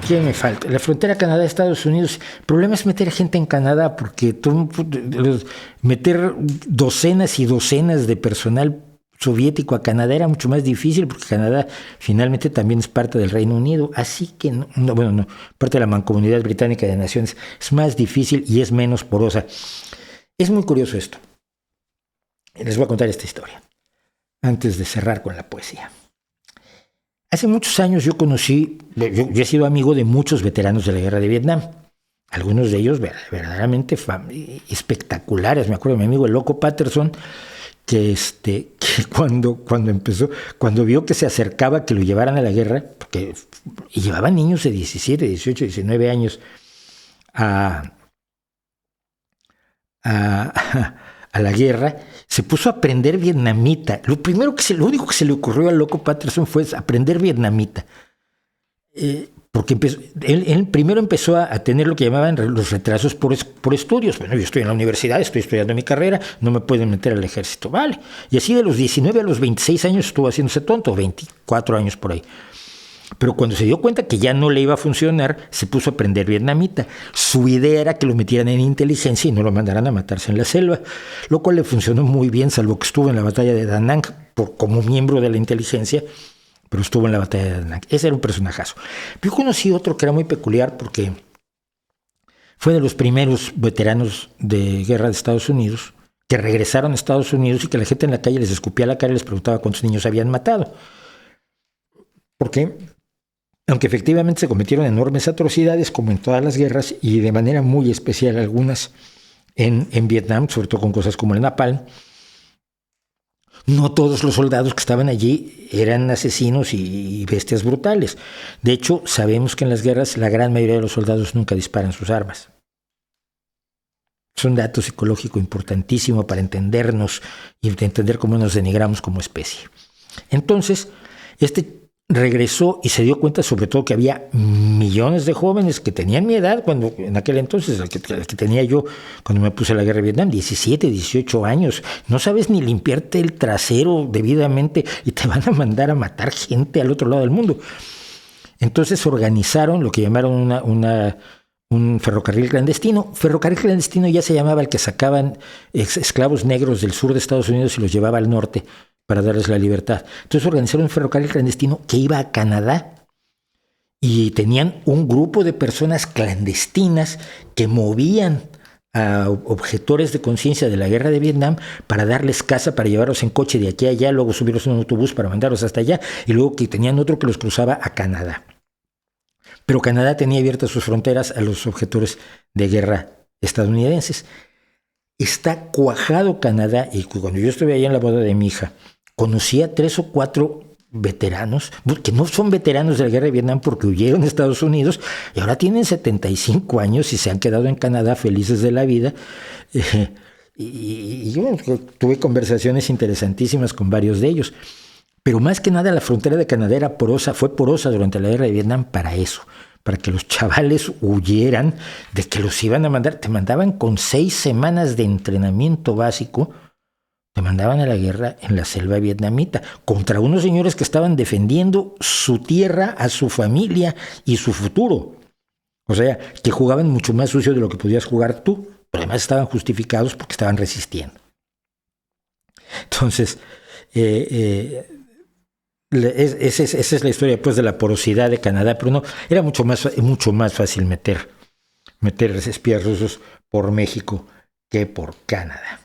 ¿Qué me falta? La frontera Canadá-Estados Unidos. El problema es meter gente en Canadá, porque meter docenas y docenas de personal soviético a Canadá era mucho más difícil, porque Canadá finalmente también es parte del Reino Unido. Así que, no, parte de la Mancomunidad Británica de Naciones. Es más difícil y es menos porosa. Es muy curioso esto. Les voy a contar esta historia antes de cerrar con la poesía. Hace muchos años yo he sido amigo de muchos veteranos de la guerra de Vietnam. Algunos de ellos verdaderamente espectaculares. Me acuerdo de mi amigo el Loco Patterson, que cuando vio que se acercaba que lo llevaran a la guerra, porque llevaban niños de 17, 18, 19 años a la guerra, se puso a aprender vietnamita. Lo único que se le ocurrió al Loco Patterson fue aprender vietnamita. Porque él primero empezó a tener lo que llamaban los retrasos por estudios. Bueno, yo estoy en la universidad, estoy estudiando mi carrera, no me pueden meter al ejército, vale. Y así de los 19 a los 26 años estuvo haciéndose tonto, 24 años por ahí. Pero cuando se dio cuenta que ya no le iba a funcionar, se puso a aprender vietnamita. Su idea era que lo metieran en inteligencia y no lo mandaran a matarse en la selva, lo cual le funcionó muy bien, salvo que estuvo en la batalla de Da Nang como miembro de la inteligencia, pero estuvo en la batalla de Da Nang. Ese era un personajazo. Yo conocí otro que era muy peculiar porque fue de los primeros veteranos de guerra de Estados Unidos que regresaron a Estados Unidos y que la gente en la calle les escupía la cara y les preguntaba cuántos niños habían matado. Porque aunque efectivamente se cometieron enormes atrocidades, como en todas las guerras, y de manera muy especial algunas en Vietnam, sobre todo con cosas como el napalm, no todos los soldados que estaban allí eran asesinos y bestias brutales. De hecho, sabemos que en las guerras la gran mayoría de los soldados nunca disparan sus armas. Es un dato psicológico importantísimo para entendernos y entender cómo nos denigramos como especie. Entonces, regresó y se dio cuenta sobre todo que había millones de jóvenes que tenían mi edad en aquel entonces, el que tenía yo cuando me puse a la guerra de Vietnam, 17, 18 años. No sabes ni limpiarte el trasero debidamente y te van a mandar a matar gente al otro lado del mundo. Entonces organizaron lo que llamaron un ferrocarril clandestino. Ferrocarril clandestino ya se llamaba el que sacaban esclavos negros del sur de Estados Unidos y los llevaba al norte para darles la libertad. Entonces organizaron un ferrocarril clandestino que iba a Canadá y tenían un grupo de personas clandestinas que movían a objetores de conciencia de la guerra de Vietnam para darles casa, para llevarlos en coche de aquí a allá, luego subirlos en un autobús para mandarlos hasta allá y luego que tenían otro que los cruzaba a Canadá. Pero Canadá tenía abiertas sus fronteras a los objetores de guerra estadounidenses. Está cuajado Canadá y cuando yo estuve allá en la boda de mi hija, conocí a 3 o 4 veteranos, que no son veteranos de la guerra de Vietnam porque huyeron a Estados Unidos y ahora tienen 75 años y se han quedado en Canadá felices de la vida. Y yo tuve conversaciones interesantísimas con varios de ellos. Pero más que nada la frontera de Canadá fue porosa durante la guerra de Vietnam para eso, para que los chavales huyeran de que los iban a mandar. Te mandaban con 6 semanas de entrenamiento básico, te mandaban a la guerra en la selva vietnamita contra unos señores que estaban defendiendo su tierra, a su familia y su futuro. O sea, que jugaban mucho más sucio de lo que podías jugar tú, pero además estaban justificados porque estaban resistiendo. Entonces, esa es la historia pues, de la porosidad de Canadá, pero no, era mucho más fácil meter espías rusos por México que por Canadá.